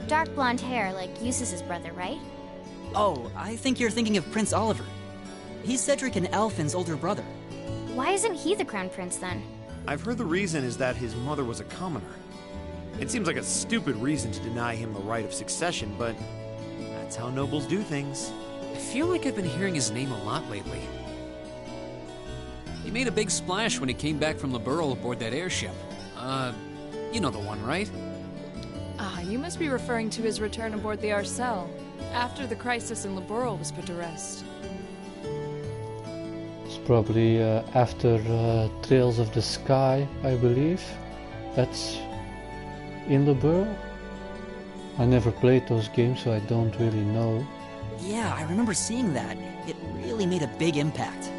Dark blonde hair, like Eustace's brother, right? Oh, I think you're thinking of Prince Oliver. He's Cedric and Alfin's older brother. Why isn't he the crown prince then? I've heard the reason is that his mother was a commoner. It seems like a stupid reason to deny him the right of succession, but that's how nobles do things. I feel like I've been hearing his name a lot lately. He made a big splash when he came back from Liberl aboard that airship. You know the one, right? Ah, you must be referring to his return aboard the Arcel, after the crisis in Liberl was put to rest. It's probably after Trails of the Sky, I believe. That's in the Burrow. I never played those games, so I don't really know. Yeah, I remember seeing that. It really made a big impact.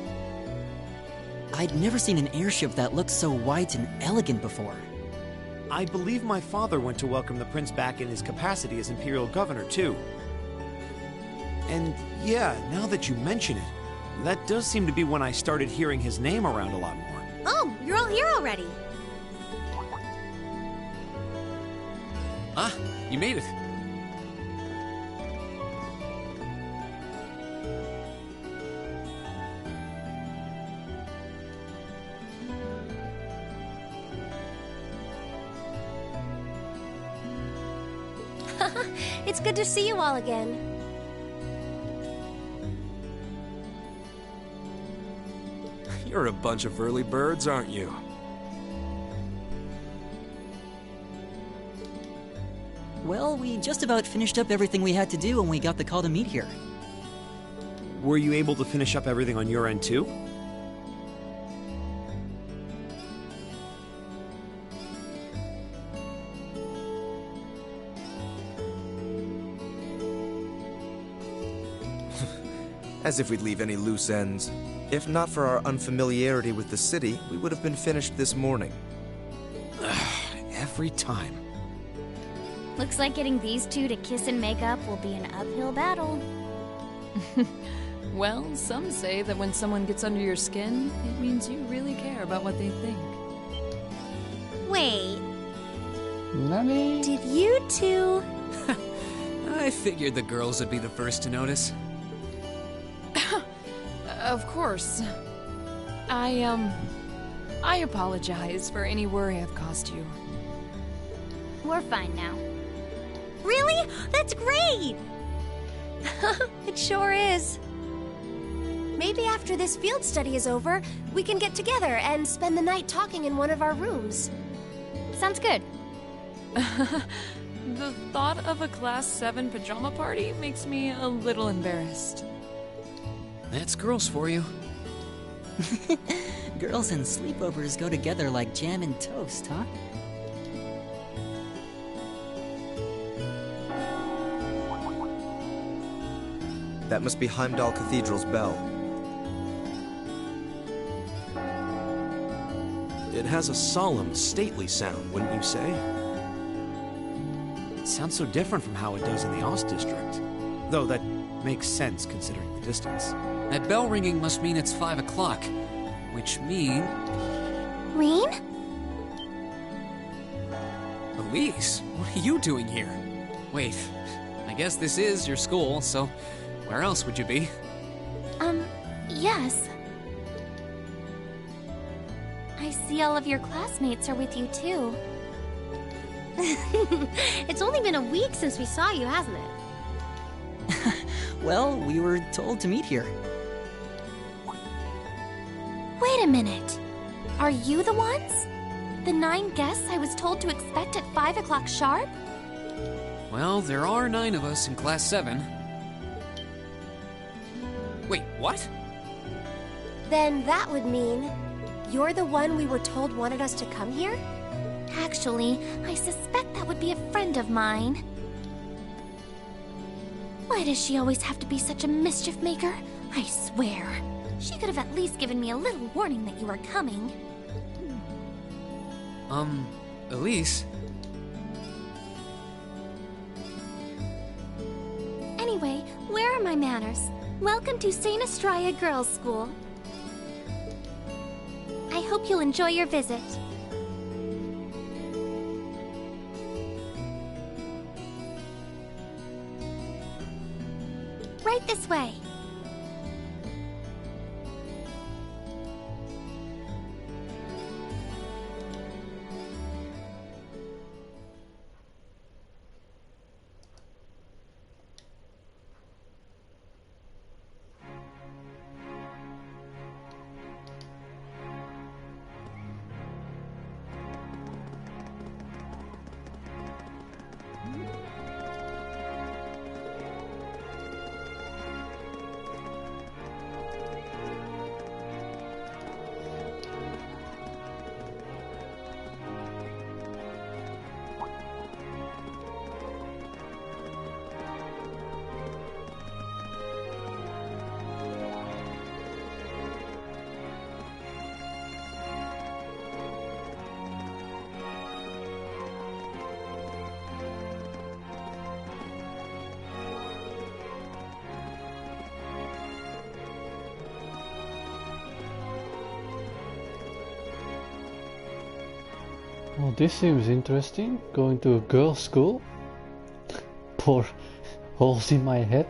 I'd never seen an airship that looked so white and elegant before. I believe my father went to welcome the prince back in his capacity as Imperial Governor, too. And yeah, now that you mention it, that does seem to be when I started hearing his name around a lot more. Oh, you're all here already. Ah, you made it. It's good to see you all again. You're a bunch of early birds, aren't you? Well, we just about finished up everything we had to do when we got the call to meet here. Were you able to finish up everything on your end, too? As if we'd leave any loose ends. If not for our unfamiliarity with the city, we would have been finished this morning. Every time. Looks like getting these two to kiss and make up will be an uphill battle. Well, some say that when someone gets under your skin, it means you really care about what they think. Wait, Nani? did you two... I figured the girls would be the first to notice. Of course. I apologize for any worry I've caused you. We're fine now. Really? That's great! It sure is. Maybe after this field study is over, we can get together and spend the night talking in one of our rooms. Sounds good. The thought of a Class 7 pajama party makes me a little embarrassed. That's girls for you. Girls and sleepovers go together like jam and toast, huh? That must be Heimdall Cathedral's bell. It has a solemn, stately sound, wouldn't you say? It sounds so different from how it does in the Ost District. Though that makes sense considering the distance. That bell ringing must mean it's 5 o'clock, which means... Reen? Elise, what are you doing here? Wait, I guess this is your school, so where else would you be? Yes. I see all of your classmates are with you too. It's only been a week since we saw you, hasn't it? Well, we were told to meet here. Wait a minute. Are you the ones? The 9 guests I was told to expect at 5 o'clock sharp? Well, there are 9 of us in Class 7. Wait, what? Then that would mean you're the one we were told wanted us to come here? Actually, I suspect that would be a friend of mine. Why does she always have to be such a mischief maker? I swear. She could have at least given me a little warning that you were coming. Elise? Anyway, where are my manners? Welcome to St. Estrella Girls' School. I hope you'll enjoy your visit. right this way. Well, this seems interesting. Going to a girls' school? Poor holes in my head.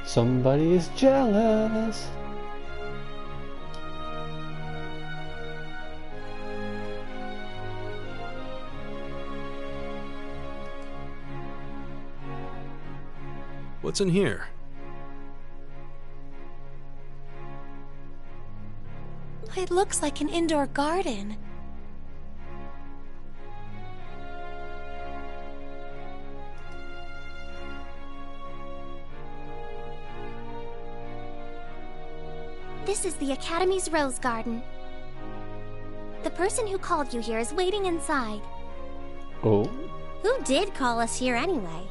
Somebody is jealous. What's in here? It looks like an indoor garden. This is the Academy's Rose Garden. The person who called you here is waiting inside. Oh. Who did call us here anyway?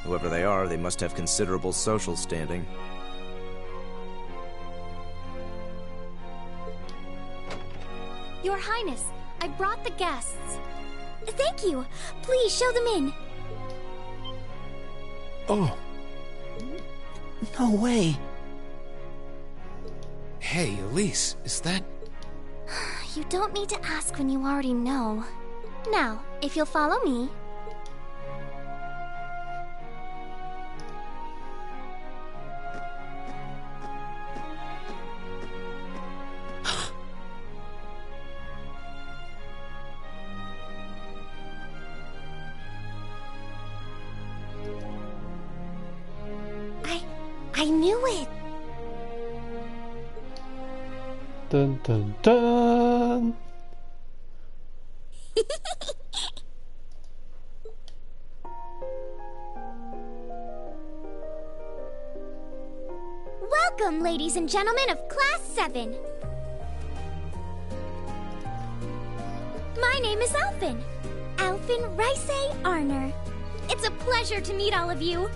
Whoever they are, they must have considerable social standing. Your Highness, I brought the guests. Thank you. Please show them in. Oh, No way. Hey, Elise, is that... You don't need to ask when you already know. Now, if you'll follow me. I knew it! Dun dun dun! Welcome, ladies and gentlemen of Class 7. My name is Alfin. Alfin Rice Arner. It's a pleasure to meet all of you.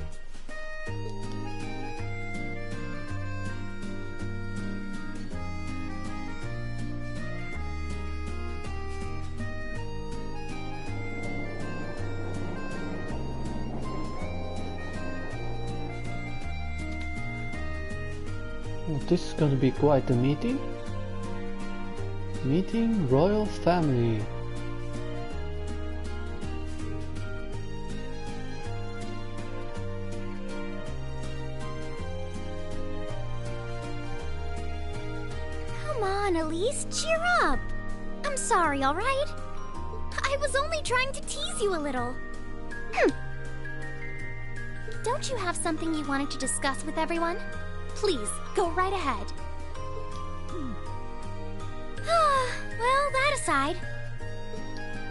Well, this is gonna be quite a meeting. Meeting royal family. Come on, Elise, cheer up. I'm sorry, all right? I was only trying to tease you a little. Don't you have something you wanted to discuss with everyone? Please, go right ahead. Well, that aside,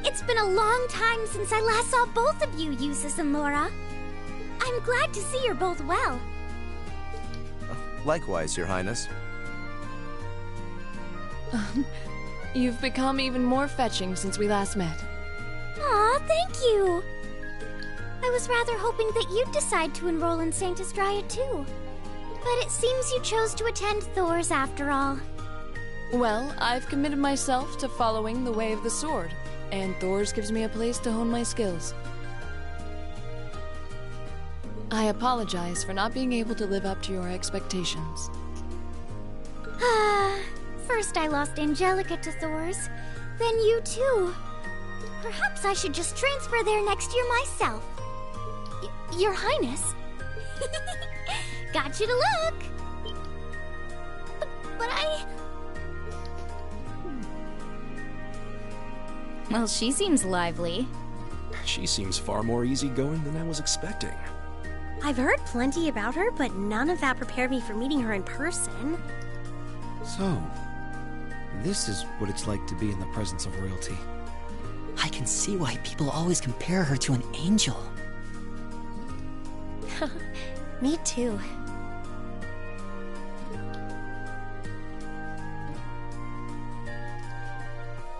it's been a long time since I last saw both of you, Eustace and Laura. I'm glad to see you're both well. Likewise, Your Highness. You've become even more fetching since we last met. Aw, thank you! I was rather hoping that you'd decide to enroll in Sanctus Dryad too. But it seems you chose to attend Thor's after all. Well, I've committed myself to following the way of the sword, and Thor's gives me a place to hone my skills. I apologize for not being able to live up to your expectations. First I lost Angelica to Thor's, then you too. Perhaps I should just transfer there next year myself. Your Highness. Got you to look. But I... Well, she seems lively. She seems far more easygoing than I was expecting. I've heard plenty about her, but none of that prepared me for meeting her in person. So, this is what it's like to be in the presence of royalty. I can see why people always compare her to an angel. Me too.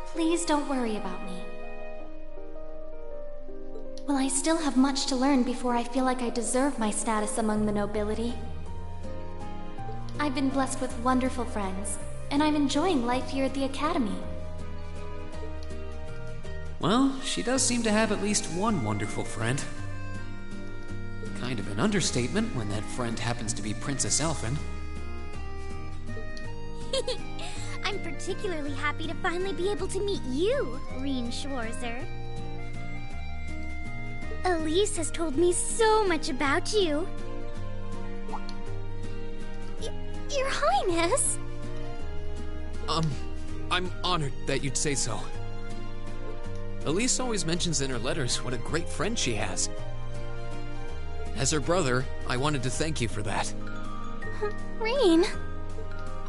Please don't worry about me. Well, I still have much to learn before I feel like I deserve my status among the nobility. I've been blessed with wonderful friends, and I'm enjoying life here at the Academy. Well, she does seem to have at least one wonderful friend. Kind of an understatement when that friend happens to be Princess Alfin. I'm particularly happy to finally be able to meet you, Reen Schwarzer. Elise has told me so much about you. Your Highness! I'm honored that you'd say so. Elise always mentions in her letters what a great friend she has. As her brother, I wanted to thank you for that. Reen?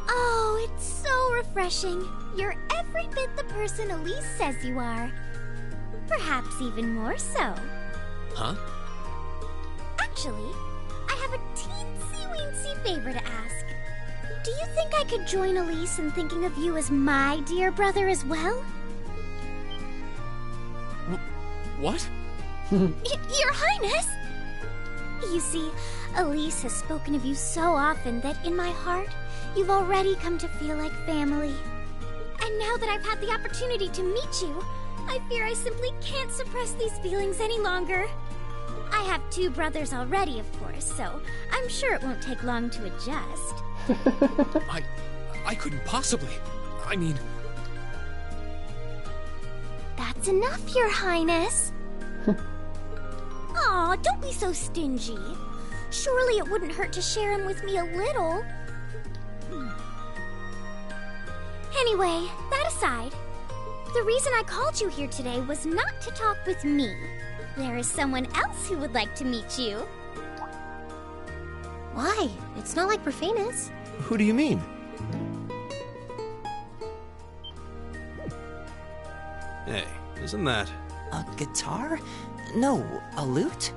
Oh, it's so refreshing. You're every bit the person Elise says you are. Perhaps even more so. Huh? Actually, I have a teensy-weensy favor to ask. Do you think I could join Elise in thinking of you as my dear brother as well? What? Your Highness! You see, Elise has spoken of you so often that in my heart, you've already come to feel like family. And now that I've had the opportunity to meet you, I fear I simply can't suppress these feelings any longer. I have two brothers already, of course, so I'm sure it won't take long to adjust. I couldn't possibly. I mean... That's enough, Your Highness. Aw, don't be so stingy. Surely it wouldn't hurt to share him with me a little. Anyway, that aside, the reason I called you here today was not to talk with me. There is someone else who would like to meet you. Why? It's not like we're famous. Who do you mean? Hey, isn't that... A guitar? No, a lute?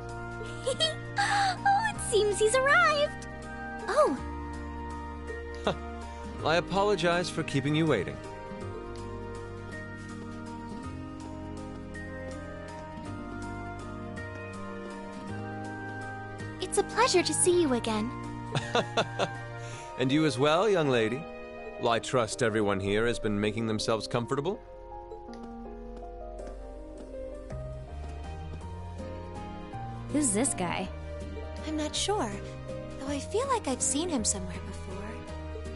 Oh, it seems he's arrived. Oh. I apologize for keeping you waiting. It's a pleasure to see you again. And you as well, young lady? Well, I trust everyone here has been making themselves comfortable? Who's this guy? I'm not sure, though I feel like I've seen him somewhere before.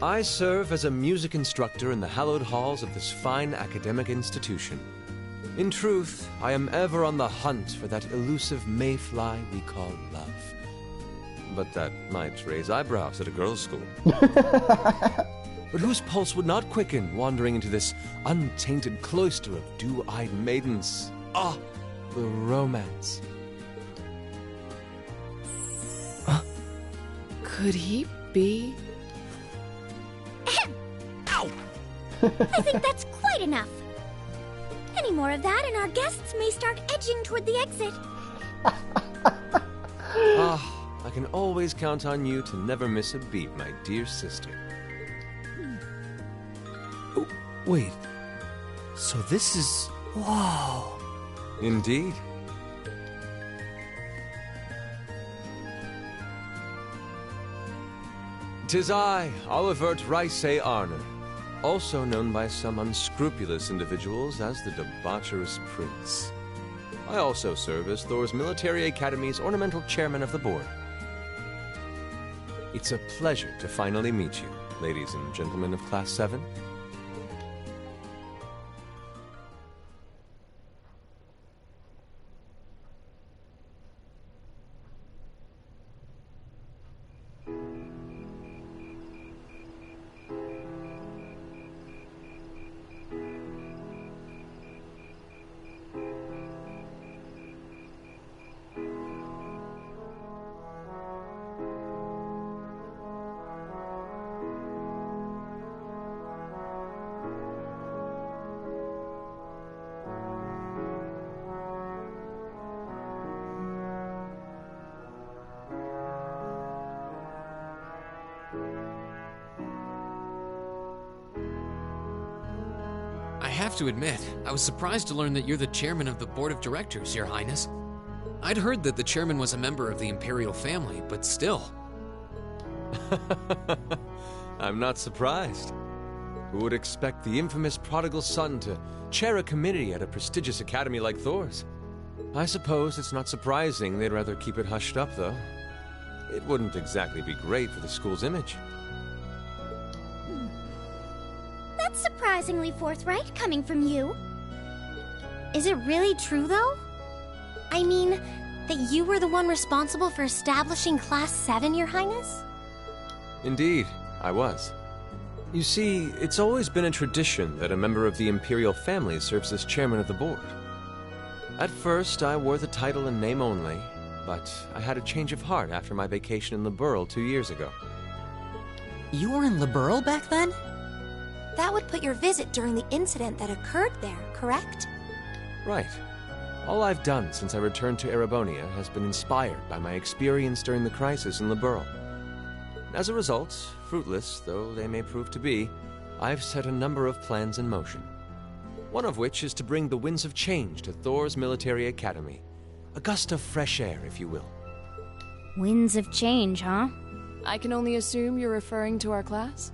I serve as a music instructor in the hallowed halls of this fine academic institution. In truth, I am ever on the hunt for that elusive mayfly we call love. But that might raise eyebrows at a girls' school. But whose pulse would not quicken wandering into this untainted cloister of dew-eyed maidens? Ah, the romance. Could he be? I think that's quite quite enough. Any more of that and our guests may start edging toward the exit. I can always count on you to never miss a beat, my dear sister. Oh, wait. So this is... Whoa. Indeed. "'Tis I, Olivert Rice Arner, also known by some unscrupulous individuals as the Debaucherous Prince. I also serve as Thor's Military Academy's ornamental chairman of the board. It's a pleasure to finally meet you, ladies and gentlemen of Class 7. I have to admit, I was surprised to learn that you're the chairman of the board of directors, Your Highness. I'd heard that the chairman was a member of the Imperial family, but still. I'm not surprised. Who would expect the infamous prodigal son to chair a committee at a prestigious academy like Thor's? I suppose it's not surprising they'd rather keep it hushed up, though. It wouldn't exactly be great for the school's image. That's surprisingly forthright coming from you. Is it really true, though? I mean, that you were the one responsible for establishing Class 7, Your Highness? Indeed, I was. You see, it's always been a tradition that a member of the Imperial family serves as chairman of the board. At first, I wore the title in name only, but I had a change of heart after my vacation in Liberl 2 years ago. You were in Liberl back then? That would put your visit during the incident that occurred there, correct? Right. All I've done since I returned to Erebonia has been inspired by my experience during the crisis in Liberl. As a result, fruitless though they may prove to be, I've set a number of plans in motion. One of which is to bring the winds of change to Thor's Military Academy. A gust of fresh air, if you will. Winds of change, huh? I can only assume you're referring to our class?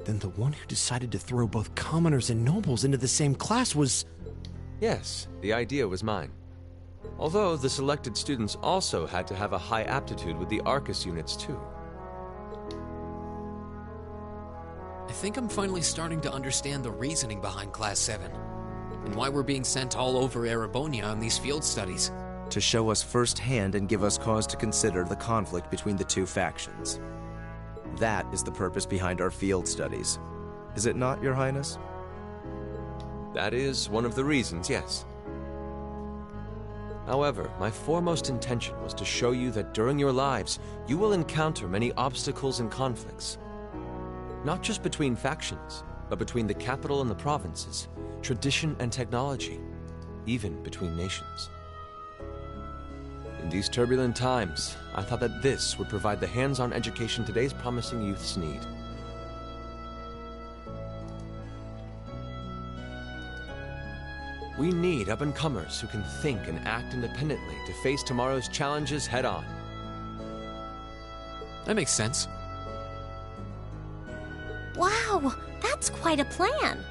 Then the one who decided to throw both commoners and nobles into the same class was... Yes, the idea was mine. Although the selected students also had to have a high aptitude with the Arcus units too. I think I'm finally starting to understand the reasoning behind Class 7, and why we're being sent all over Erebonia on these field studies. To show us firsthand and give us cause to consider the conflict between the two factions. That is the purpose behind our field studies. Is it not, Your Highness? That is one of the reasons, yes. However, my foremost intention was to show you that during your lives, you will encounter many obstacles and conflicts. Not just between factions, but between the capital and the provinces, tradition and technology, even between nations. In these turbulent times, I thought that this would provide the hands-on education today's promising youths need. We need up-and-comers who can think and act independently to face tomorrow's challenges head-on. That makes sense. Wow, that's quite a plan.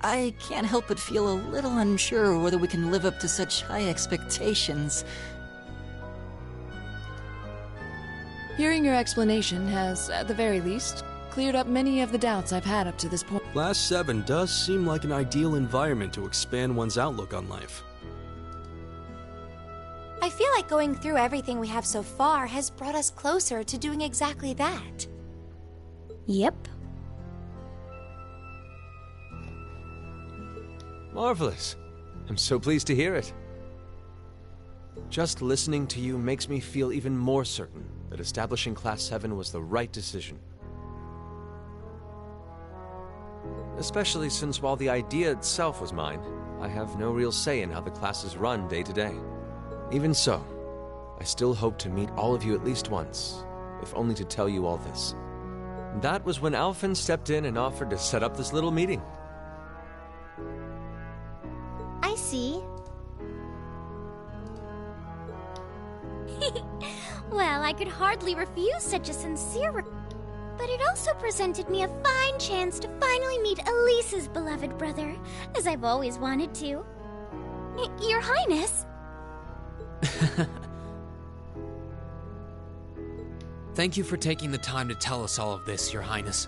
I can't help but feel a little unsure whether we can live up to such high expectations. Hearing your explanation has, at the very least, cleared up many of the doubts I've had up to this point. Class 7 does seem like an ideal environment to expand one's outlook on life. I feel like going through everything we have so far has brought us closer to doing exactly that. Yep. Marvelous. I'm so pleased to hear it. Just listening to you makes me feel even more certain that establishing Class 7 was the right decision. Especially since while the idea itself was mine, I have no real say in how the classes run day to day. Even so, I still hope to meet all of you at least once, if only to tell you all this. That was when Alfin stepped in and offered to set up this little meeting. I see. Well, I could hardly refuse such a sincere but it also presented me a fine chance to finally meet Elise's beloved brother, as I've always wanted to. Your Highness! Thank you for taking the time to tell us all of this, Your Highness.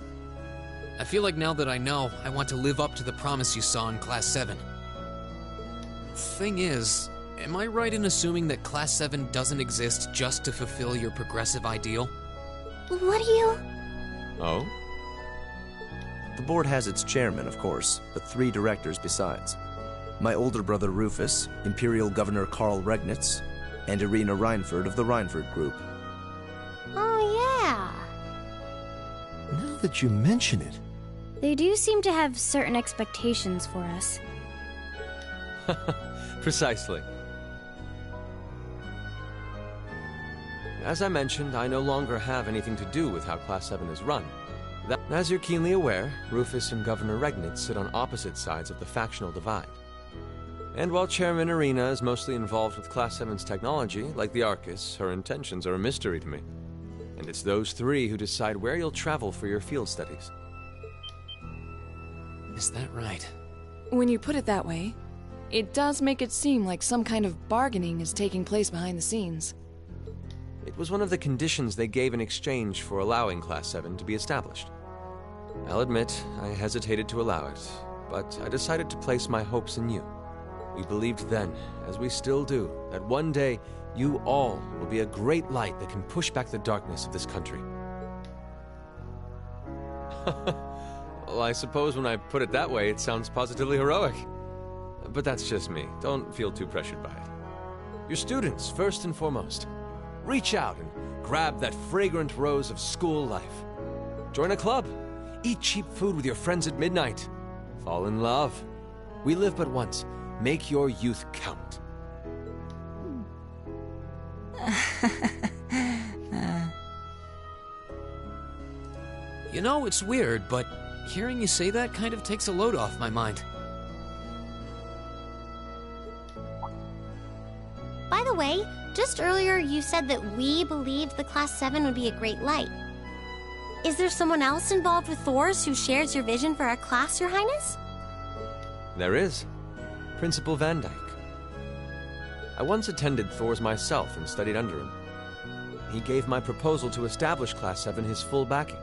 I feel like now that I know, I want to live up to the promise you saw in Class 7. Thing is, am I right in assuming that Class 7 doesn't exist just to fulfill your progressive ideal? What do you... Oh? The board has its chairman, of course, but 3 directors besides. My older brother Rufus, Imperial Governor Karl Regnitz, and Irina Reinford of the Reinford Group. Oh, yeah. Now that you mention it... They do seem to have certain expectations for us. Precisely. As I mentioned, I no longer have anything to do with how Class 7 is run. As you're keenly aware, Rufus and Governor Regnitz sit on opposite sides of the factional divide. And while Chairman Irina is mostly involved with Class 7's technology, like the Arcus, her intentions are a mystery to me. And it's those 3 who decide where you'll travel for your field studies. Is that right? When you put it that way, it does make it seem like some kind of bargaining is taking place behind the scenes. It was one of the conditions they gave in exchange for allowing Class 7 to be established. I'll admit, I hesitated to allow it, but I decided to place my hopes in you. We believed then, as we still do, that one day you all will be a great light that can push back the darkness of this country. Well, I suppose when I put it that way, it sounds positively heroic. But that's just me. Don't feel too pressured by it. Your students, first and foremost. Reach out and grab that fragrant rose of school life. Join a club. Eat cheap food with your friends at midnight. Fall in love. We live but once. Make your youth count. You know, it's weird, but hearing you say that kind of takes a load off my mind. By the way, just earlier you said that we believed the Class 7 would be a great light. Is there someone else involved with Thor's who shares your vision for our class, Your Highness? There is. Principal Van Dyke. I once attended Thor's myself and studied under him. He gave my proposal to establish Class 7 his full backing.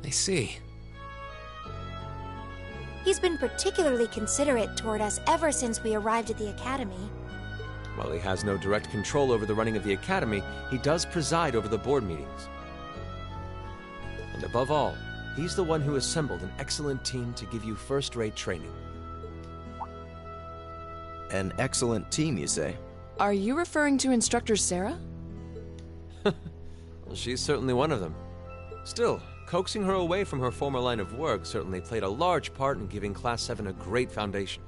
I see. He's been particularly considerate toward us ever since we arrived at the Academy. While he has no direct control over the running of the Academy, he does preside over the board meetings. And above all, he's the one who assembled an excellent team to give you first-rate training. An excellent team, you say? Are you referring to Instructor Sarah? Well, she's certainly one of them. Still, coaxing her away from her former line of work certainly played a large part in giving Class 7 a great foundation.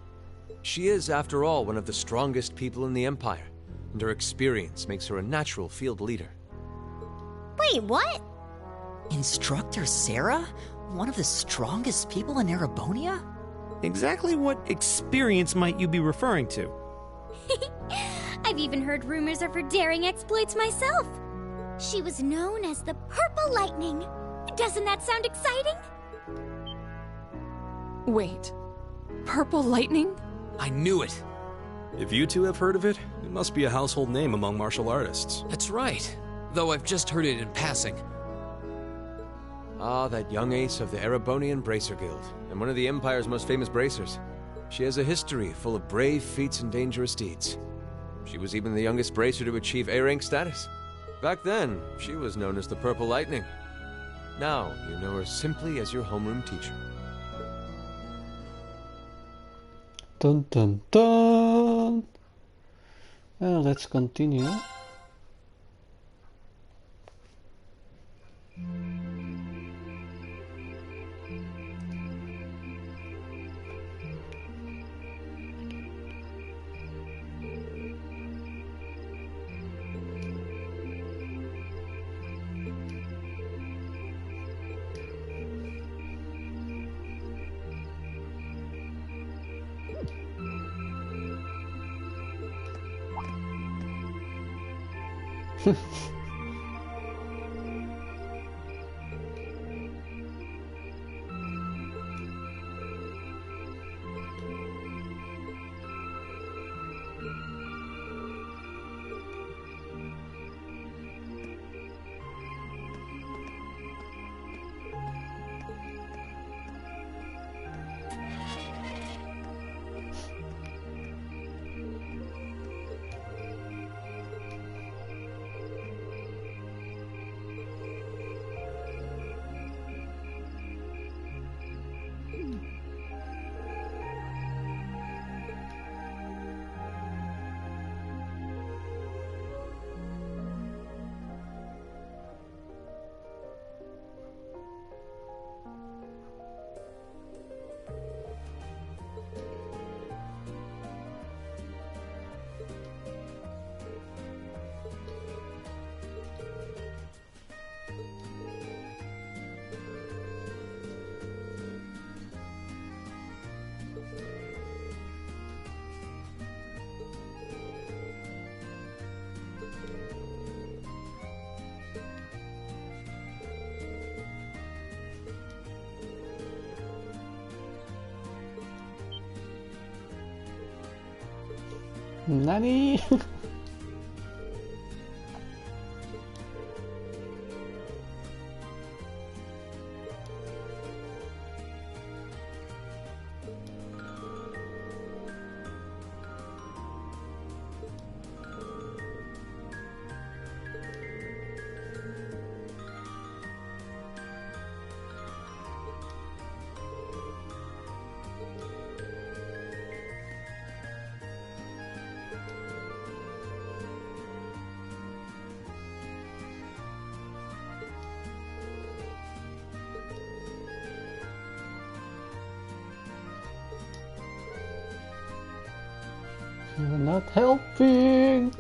She is, after all, one of the strongest people in the Empire, and her experience makes her a natural field leader. Wait, what? Instructor Sarah? One of the strongest people in Erebonia? Exactly what experience might you be referring to? I've even heard rumors of her daring exploits myself. She was known as the Purple Lightning. Doesn't that sound exciting? Wait, Purple Lightning? I knew it. If you two have heard of it, it must be a household name among martial artists. That's right. Though I've just heard it in passing. Ah, that young ace of the Erebonian Bracer Guild, and one of the Empire's most famous bracers. She has a history full of brave feats and dangerous deeds. She was even the youngest bracer to achieve A-rank status. Back then, she was known as the Purple Lightning. Now, you know her simply as your homeroom teacher. Dun dun dun! Let's continue. Nani? You're not helping!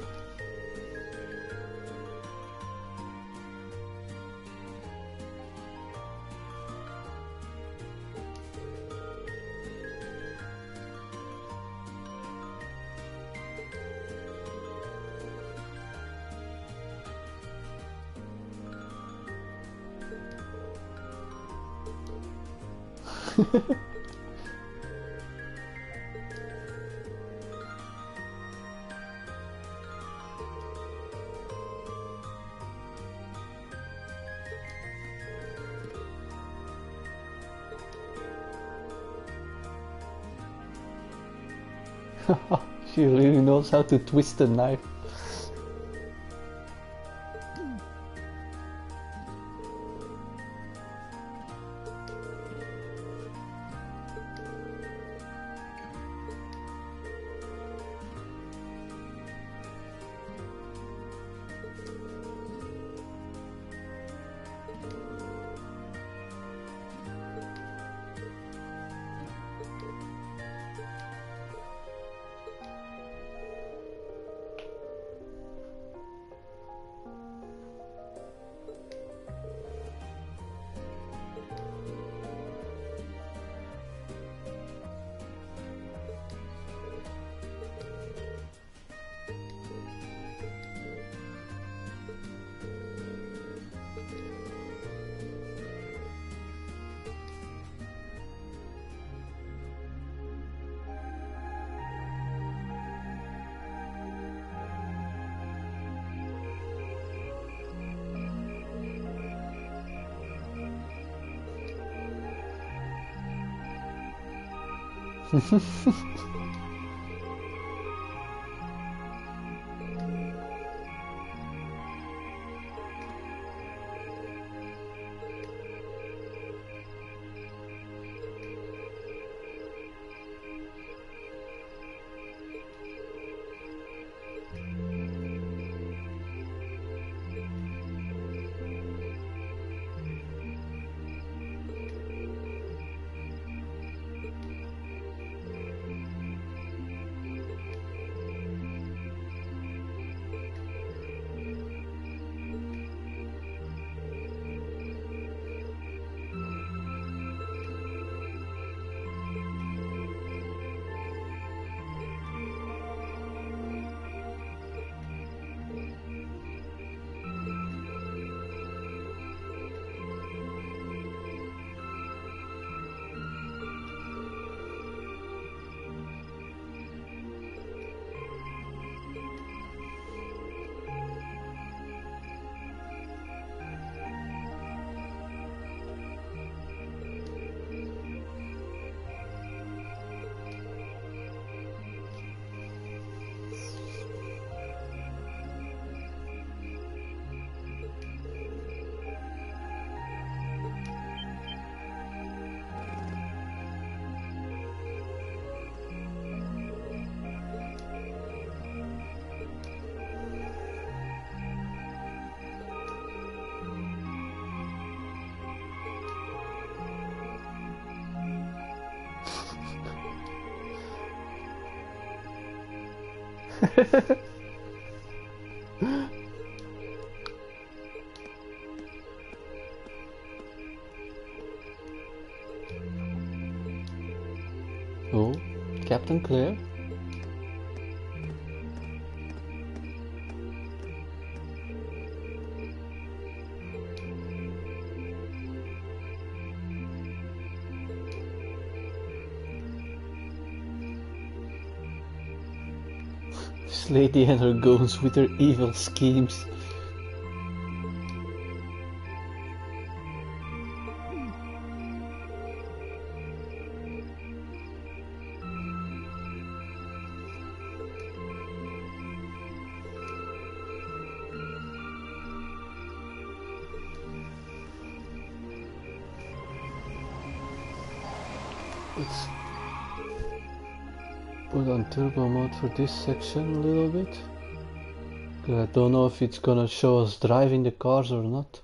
She really knows how to twist a knife. Oh, Captain Claire. This lady and her goons with her evil schemes. Let's put on turbo mode for this section a little bit. I don't know if it's gonna show us driving the cars or not.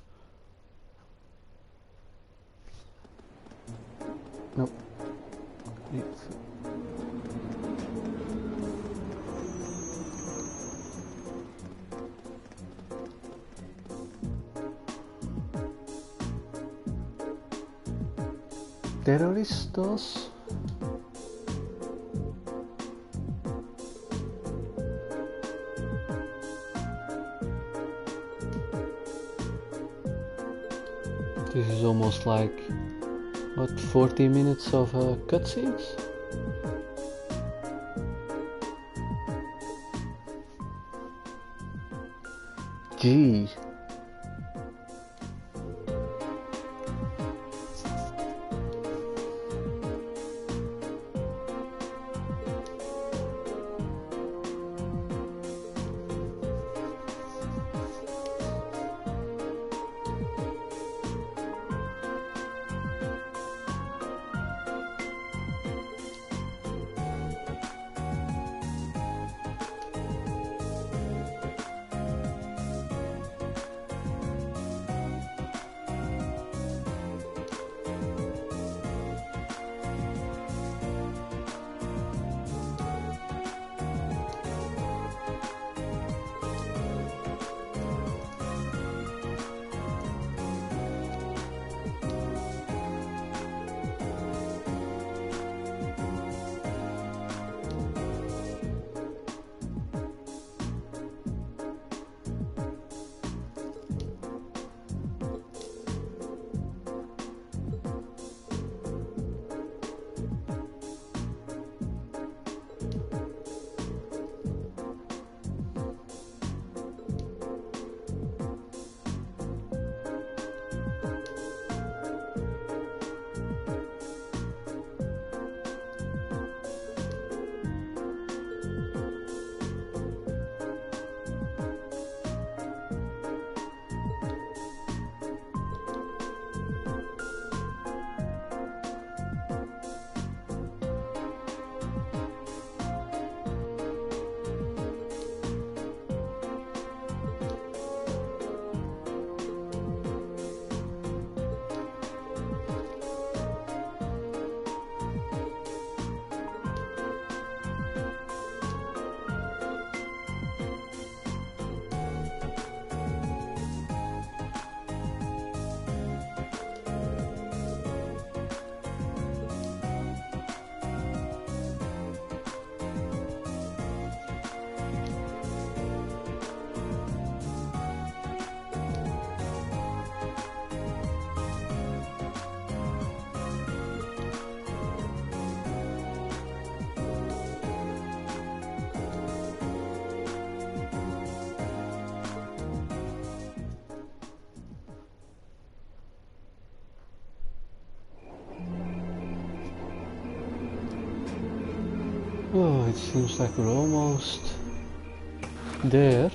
Nope. Terroristas. This is almost like, what, 40 minutes of cutscenes? Gee. Oh, it seems like we're almost there.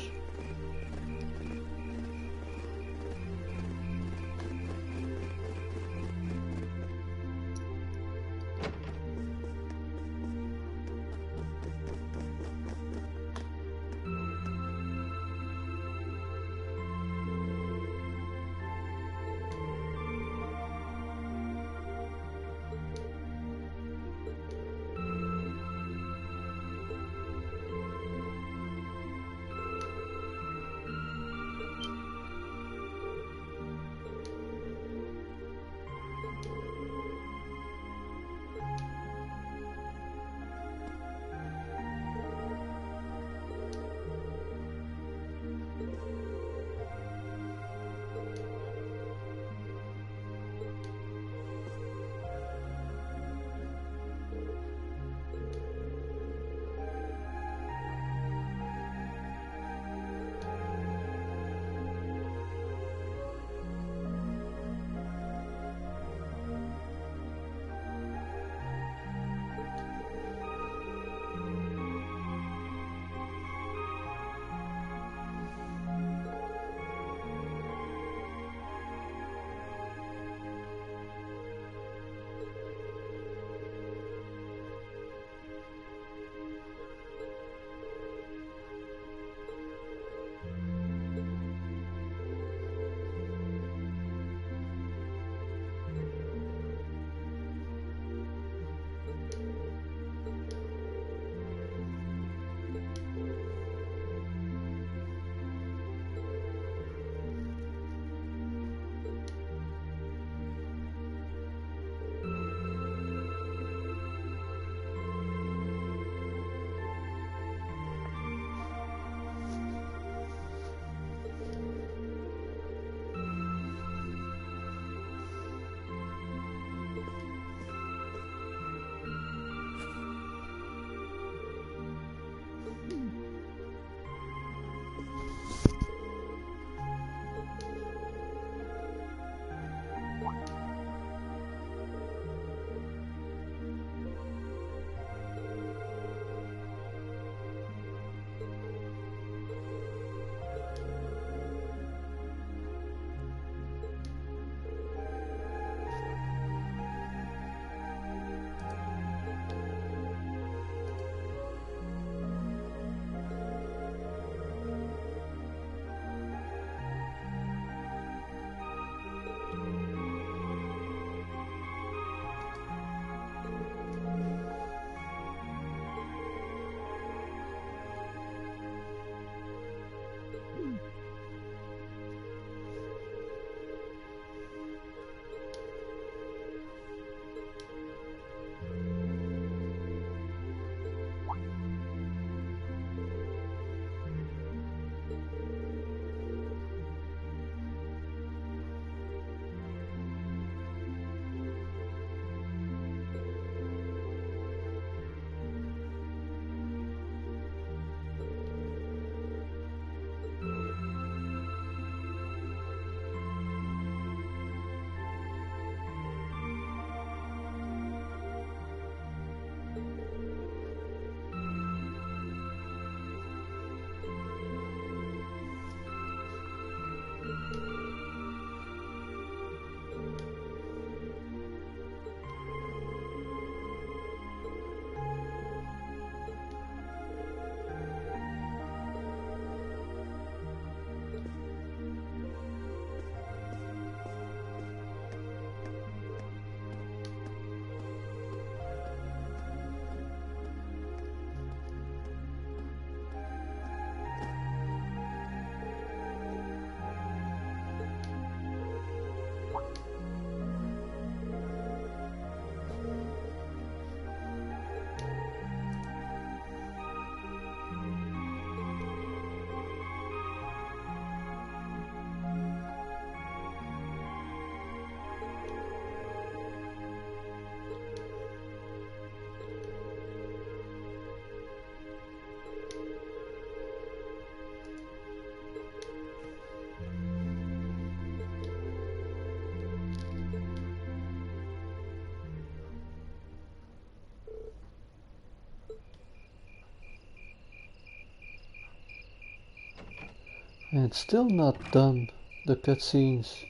And it's still not done, the cutscenes.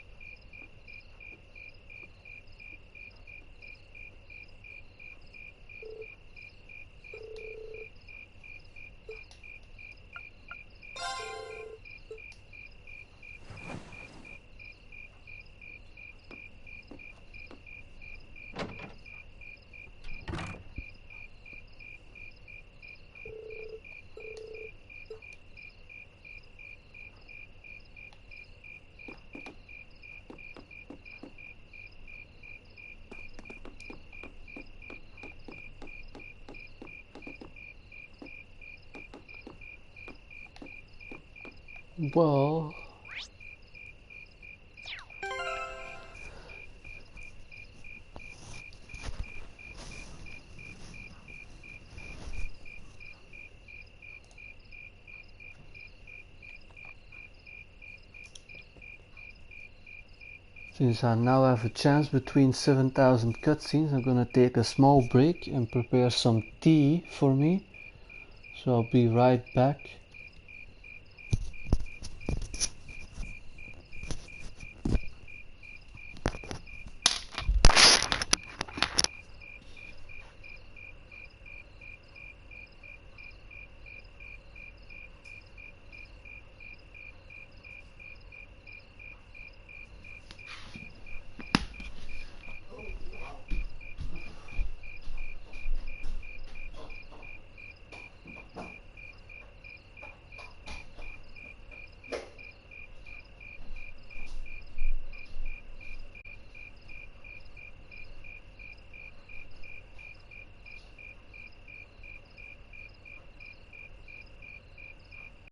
Well, since I now have a chance between 7,000 cutscenes, I'm gonna take a small break and prepare some tea for me. So I'll be right back.